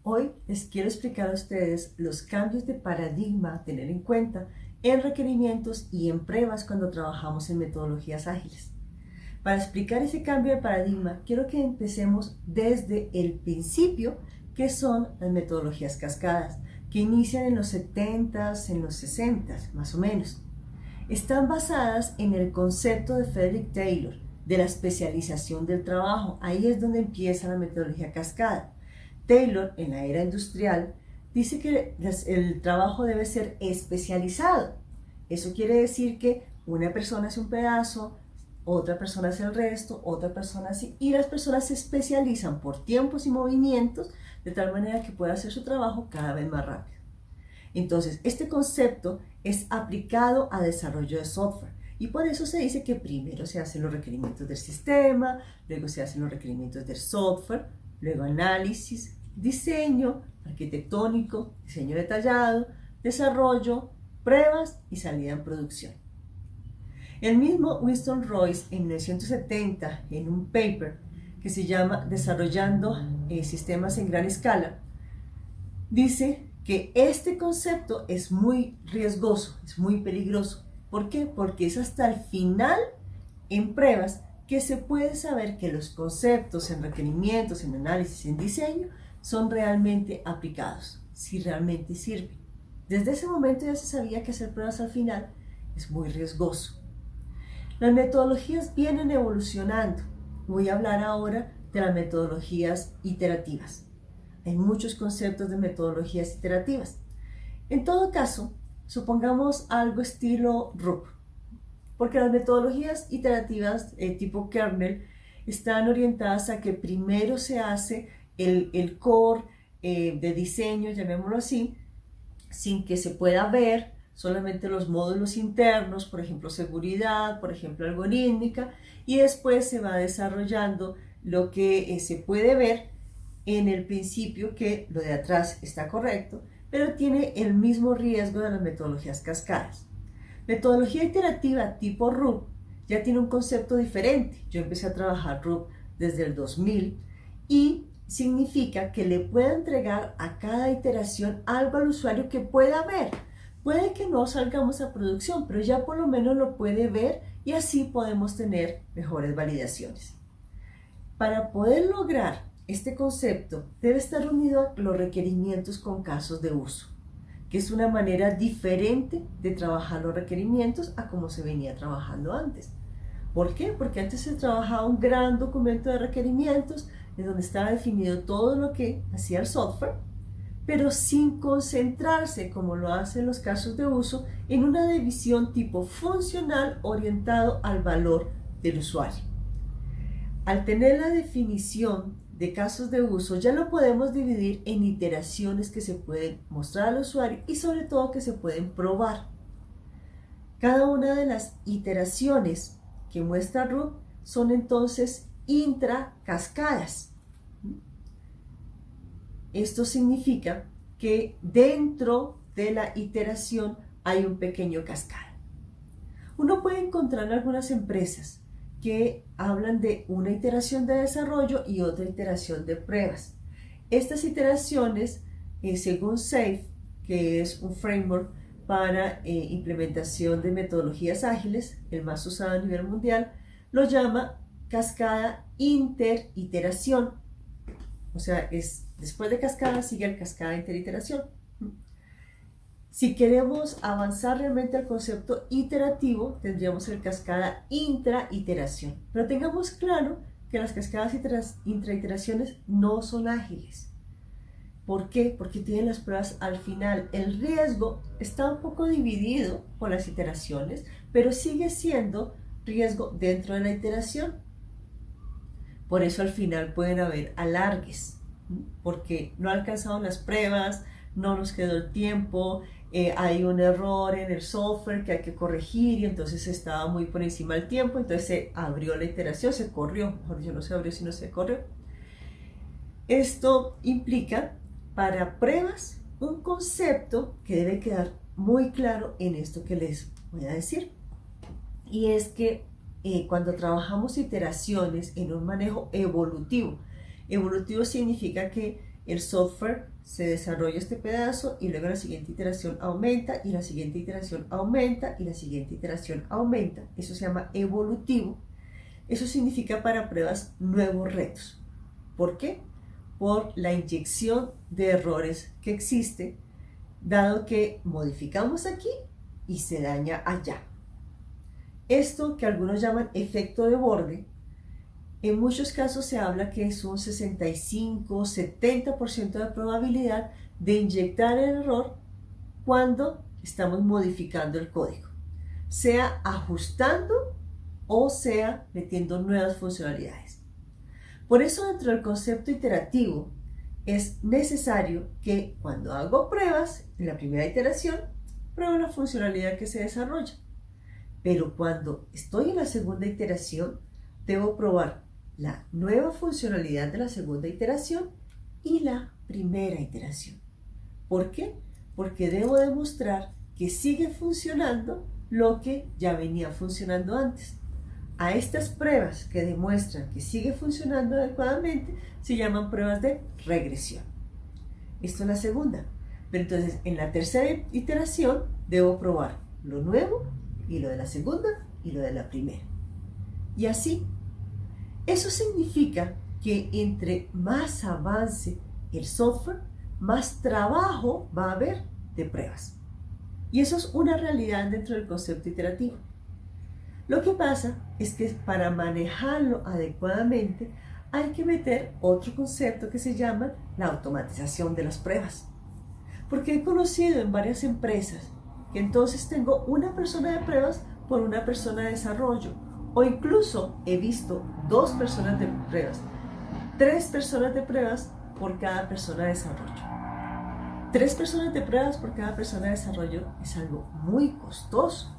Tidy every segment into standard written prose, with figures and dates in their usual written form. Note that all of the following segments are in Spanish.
Hoy les quiero explicar a ustedes los cambios de paradigma a tener en cuenta en requerimientos y en pruebas cuando trabajamos en metodologías ágiles. Para explicar ese cambio de paradigma, quiero que empecemos desde el principio, que son las metodologías cascadas, que inician en los 70s, en los 60s, más o menos. Están basadas en el concepto de Frederick Taylor, de la especialización del trabajo. Ahí es donde empieza la metodología cascada. Taylor, en la era industrial, dice que el trabajo debe ser especializado. Eso quiere decir que una persona hace un pedazo, otra persona hace el resto, otra persona hace, y las personas se especializan por tiempos y movimientos de tal manera que pueda hacer su trabajo cada vez más rápido. Entonces, este concepto es aplicado a desarrollo de software y por eso se dice que primero se hacen los requerimientos del sistema, luego se hacen los requerimientos del software, luego análisis, diseño arquitectónico, diseño detallado, desarrollo, pruebas y salida en producción. El mismo Winston Royce en 1970, en un paper que se llama Desarrollando sistemas en gran escala, dice que este concepto es muy riesgoso, es muy peligroso. ¿Por qué? Porque es hasta el final en pruebas que se puede saber que los conceptos en requerimientos, en análisis, en diseño son realmente aplicados, si realmente sirven. Desde ese momento ya se sabía que hacer pruebas al final es muy riesgoso. Las metodologías vienen evolucionando. Voy a hablar ahora de las metodologías iterativas. Hay muchos conceptos de metodologías iterativas. En todo caso, supongamos algo estilo RUP, porque las metodologías iterativas tipo kernel están orientadas a que primero se hace el core de diseño, llamémoslo así, sin que se pueda ver solamente los módulos internos, por ejemplo seguridad, por ejemplo algorítmica, y después se va desarrollando lo que se puede ver en el principio, que lo de atrás está correcto, pero tiene el mismo riesgo de las metodologías cascadas. Metodología iterativa tipo RUP ya tiene un concepto diferente. Yo empecé a trabajar RUP desde el 2000 y significa que le pueda entregar a cada iteración algo al usuario que pueda ver. Puede que no salgamos a producción, pero ya por lo menos lo puede ver y así podemos tener mejores validaciones. Para poder lograr este concepto debe estar unido a los requerimientos con casos de uso, que es una manera diferente de trabajar los requerimientos a como se venía trabajando antes. ¿Por qué? Porque antes se trabajaba un gran documento de requerimientos en donde estaba definido todo lo que hacía el software, pero sin concentrarse, como lo hacen los casos de uso, en una división tipo funcional orientado al valor del usuario. Al tener la definición de casos de uso, ya lo podemos dividir en iteraciones que se pueden mostrar al usuario y sobre todo que se pueden probar. Cada una de las iteraciones que muestra RUP son entonces intracascadas. Esto significa que dentro de la iteración hay un pequeño cascada. Uno puede encontrar en algunas empresas que hablan de una iteración de desarrollo y otra iteración de pruebas. Estas iteraciones, según SAFe, que es un framework para implementación de metodologías ágiles, el más usado a nivel mundial, lo llama cascada interiteración. O sea, después de cascada sigue el cascada interiteración. Si queremos avanzar realmente al concepto iterativo, tendríamos el cascada intraiteración. Pero tengamos claro que las cascadas intraiteraciones no son ágiles. ¿Por qué? Porque tienen las pruebas al final. El riesgo está un poco dividido por las iteraciones, pero sigue siendo riesgo dentro de la iteración. Por eso al final pueden haber alargues, porque no alcanzaron las pruebas, no nos quedó el tiempo, hay un error en el software que hay que corregir y entonces estaba muy por encima del tiempo, entonces se abrió la iteración, se corrió, mejor dicho, no se abrió sino se corrió. Esto implica para pruebas un concepto que debe quedar muy claro en esto que les voy a decir, y es que cuando trabajamos iteraciones en un manejo evolutivo, evolutivo significa que el software se desarrolla este pedazo y luego la siguiente iteración aumenta y la siguiente iteración aumenta y la siguiente iteración aumenta. Eso se llama evolutivo. Eso significa para pruebas nuevos retos. ¿Por qué? Por la inyección de errores que existe, dado que modificamos aquí y se daña allá. Esto que algunos llaman efecto de borde, en muchos casos se habla que es un 65-70% de probabilidad de inyectar el error cuando estamos modificando el código, sea ajustando o sea metiendo nuevas funcionalidades. Por eso dentro del concepto iterativo es necesario que cuando hago pruebas en la primera iteración, pruebo la funcionalidad que se desarrolla. Pero cuando estoy en la segunda iteración, debo probar la nueva funcionalidad de la segunda iteración y la primera iteración. ¿Por qué? Porque debo demostrar que sigue funcionando lo que ya venía funcionando antes. A estas pruebas que demuestran que sigue funcionando adecuadamente se llaman pruebas de regresión. Esto es la segunda. Pero entonces en la tercera iteración debo probar lo nuevo y lo de la segunda y lo de la primera. Y así. Eso significa que entre más avance el software, más trabajo va a haber de pruebas. Y eso es una realidad dentro del concepto iterativo. Lo que pasa es que para manejarlo adecuadamente hay que meter otro concepto que se llama la automatización de las pruebas. Porque he conocido en varias empresas que entonces tengo una persona de pruebas por una persona de desarrollo. O incluso he visto 2 personas de pruebas, 3 personas de pruebas por cada persona de desarrollo. 3 personas de pruebas por cada persona de desarrollo es algo muy costoso.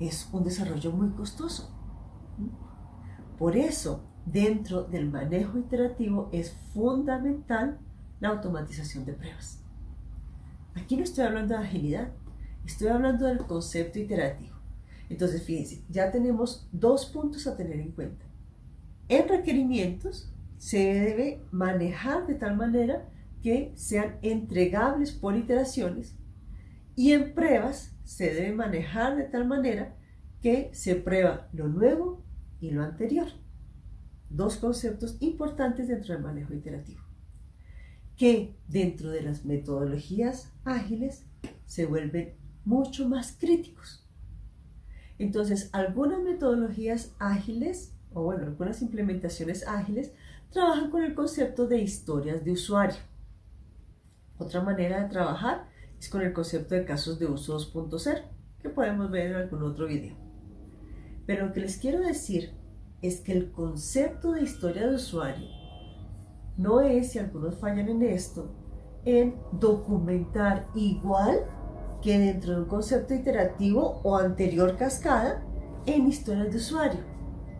Es un desarrollo muy costoso. Por eso, dentro del manejo iterativo es fundamental la automatización de pruebas. Aquí no estoy hablando de agilidad, estoy hablando del concepto iterativo. Entonces, fíjense, ya tenemos 2 puntos a tener en cuenta. En requerimientos se debe manejar de tal manera que sean entregables por iteraciones y en pruebas se debe manejar de tal manera que se prueba lo nuevo y lo anterior. 2 conceptos importantes dentro del manejo iterativo, que dentro de las metodologías ágiles se vuelven mucho más críticos. Entonces, algunas metodologías ágiles, o bueno, algunas implementaciones ágiles, trabajan con el concepto de historias de usuario. Otra manera de trabajar es con el concepto de casos de uso 2.0, que podemos ver en algún otro video. Pero lo que les quiero decir es que el concepto de historia de usuario no es, y algunos fallan en esto, en documentar igual que dentro de un concepto iterativo o anterior cascada en historias de usuario.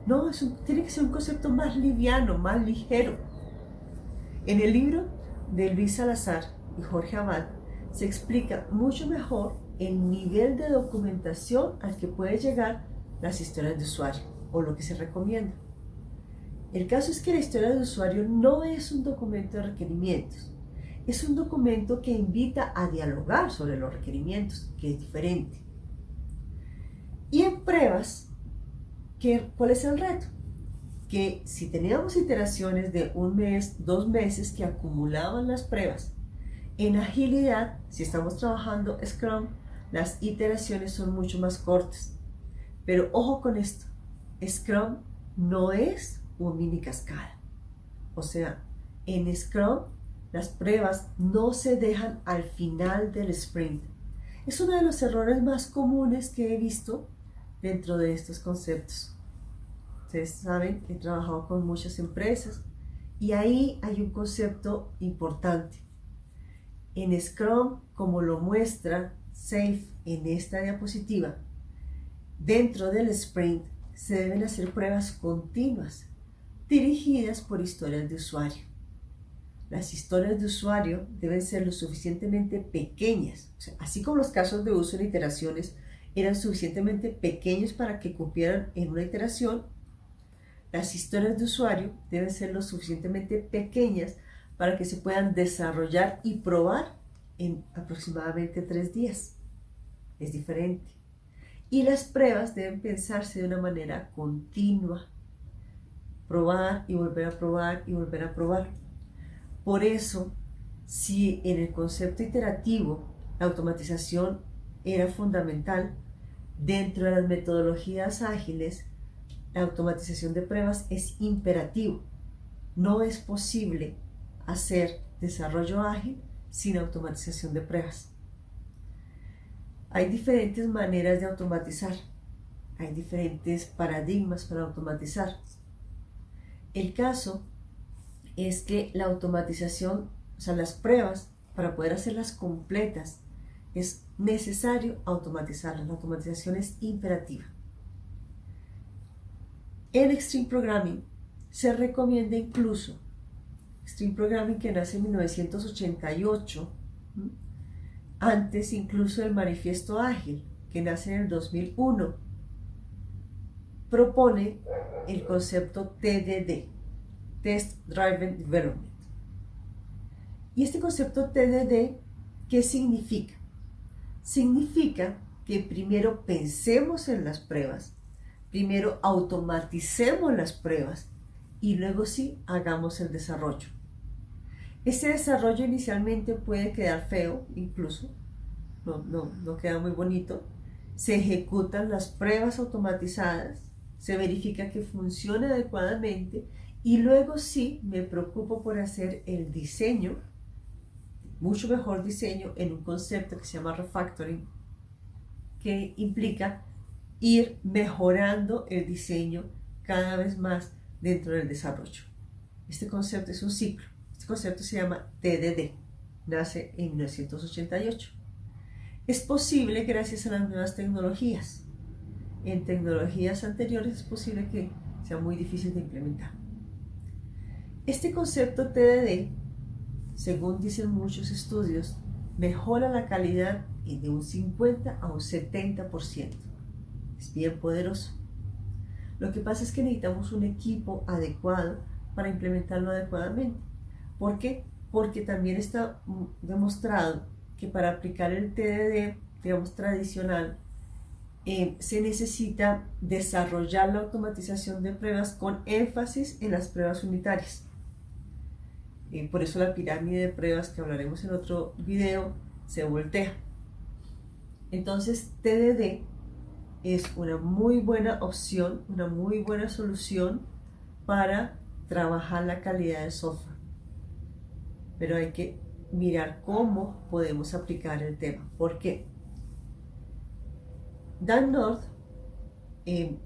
No, tiene que ser un concepto más liviano, más ligero. En el libro de Luis Salazar y Jorge Abad se explica mucho mejor el nivel de documentación al que puede llegar las historias de usuario o lo que se recomienda. El caso es que la historia de usuario no es un documento de requerimientos. Es un documento que invita a dialogar sobre los requerimientos, que es diferente. Y en pruebas, ¿cuál es el reto? Que si teníamos iteraciones de 1 mes, 2 meses que acumulaban las pruebas, en agilidad, si estamos trabajando Scrum, las iteraciones son mucho más cortas. Pero ojo con esto, Scrum no es un mini cascada. O sea, en Scrum las pruebas no se dejan al final del sprint. Es uno de los errores más comunes que he visto dentro de estos conceptos. Ustedes saben, he trabajado con muchas empresas y ahí hay un concepto importante. En Scrum, como lo muestra Safe en esta diapositiva, dentro del sprint se deben hacer pruebas continuas dirigidas por historias de usuario. Las historias de usuario deben ser lo suficientemente pequeñas, o sea, así como los casos de uso en iteraciones eran suficientemente pequeños para que cupieran en una iteración, las historias de usuario deben ser lo suficientemente pequeñas para que se puedan desarrollar y probar en aproximadamente 3 días. Es diferente. Y las pruebas deben pensarse de una manera continua. Probar y volver a probar y volver a probar. Por eso, si en el concepto iterativo la automatización era fundamental, dentro de las metodologías ágiles, la automatización de pruebas es imperativo. No es posible hacer desarrollo ágil sin automatización de pruebas. Hay diferentes maneras de automatizar. Hay diferentes paradigmas para automatizar. El caso es que la automatización, o sea, las pruebas, para poder hacerlas completas, es necesario automatizarlas. La automatización es imperativa. En Extreme Programming se recomienda incluso, Extreme Programming que nace en 1988, antes incluso del Manifiesto Ágil, que nace en el 2001, propone el concepto TDD, Test Driven Development. Y este concepto TDD, ¿qué significa? Significa que primero pensemos en las pruebas, primero automaticemos las pruebas y luego sí hagamos el desarrollo. Este desarrollo inicialmente puede quedar feo, incluso, no queda muy bonito. Se ejecutan las pruebas automatizadas, se verifica que funcione adecuadamente y luego sí me preocupo por hacer el diseño, mucho mejor diseño, en un concepto que se llama refactoring, que implica ir mejorando el diseño cada vez más dentro del desarrollo. Este concepto es un ciclo. Este concepto se llama TDD. Nace en 1988. Es posible gracias a las nuevas tecnologías. En tecnologías anteriores es posible que sea muy difícil de implementar. Este concepto TDD, según dicen muchos estudios, mejora la calidad de un 50 a un 70%. Es bien poderoso. Lo que pasa es que necesitamos un equipo adecuado para implementarlo adecuadamente. ¿Por qué? Porque también está demostrado que para aplicar el TDD, digamos, tradicional, se necesita desarrollar la automatización de pruebas con énfasis en las pruebas unitarias. Por eso la pirámide de pruebas, que hablaremos en otro video, se voltea. Entonces, TDD es una muy buena opción, una muy buena solución para trabajar la calidad del software. Pero hay que mirar cómo podemos aplicar el tema. ¿Por qué? Dan North,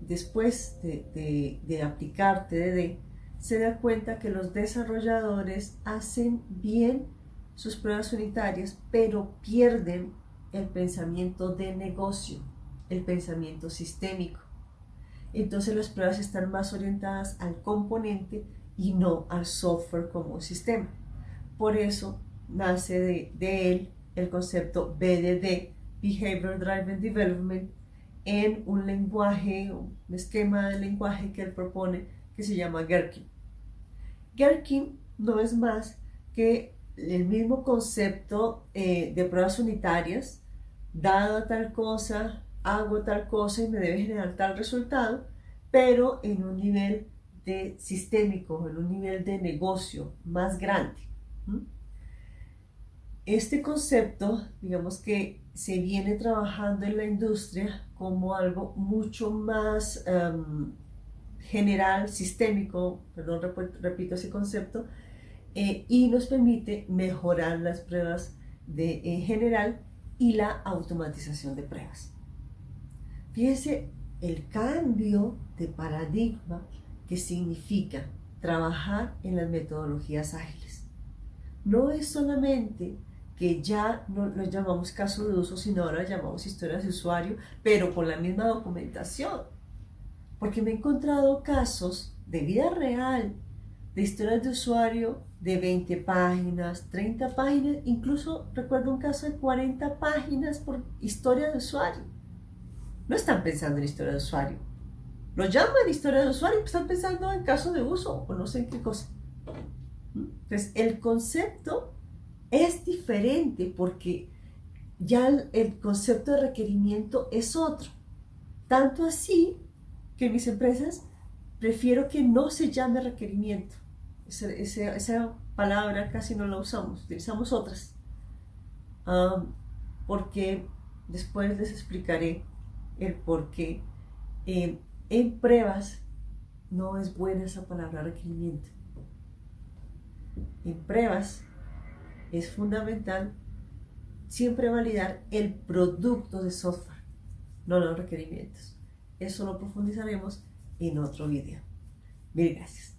después de aplicar TDD, se da cuenta que los desarrolladores hacen bien sus pruebas unitarias, pero pierden el pensamiento de negocio, el pensamiento sistémico. Entonces las pruebas están más orientadas al componente y no al software como un sistema. Por eso nace de él el concepto BDD, Behavior Driven Development, en un lenguaje, un esquema de lenguaje que él propone que se llama Gherkin. Gherkin no es más que el mismo concepto de pruebas unitarias, dado tal cosa, hago tal cosa y me debe generar tal resultado, pero en un nivel de sistémico, en un nivel de negocio más grande. Este concepto, digamos que se viene trabajando en la industria como algo mucho más general, sistémico, perdón, repito ese concepto, y nos permite mejorar las pruebas en general y la automatización de pruebas. Fíjense el cambio de paradigma que significa trabajar en las metodologías ágiles. No es solamente que ya no lo llamamos caso de uso, sino ahora lo llamamos historias de usuario, pero con la misma documentación. Porque me he encontrado casos de vida real, de historias de usuario de 20 páginas, 30 páginas, incluso recuerdo un caso de 40 páginas por historia de usuario. No están pensando en historia de usuario. Lo llaman historia de usuario y están pensando en caso de uso o no sé en qué cosa. Entonces, el concepto es diferente porque ya el concepto de requerimiento es otro. Tanto así que en mis empresas prefiero que no se llame requerimiento. Esa palabra casi no la usamos, utilizamos otras. Porque después les explicaré el por qué. En pruebas no es buena esa palabra requerimiento. En pruebas es fundamental siempre validar el producto de software, no los requerimientos. Eso lo profundizaremos en otro video. Mil gracias.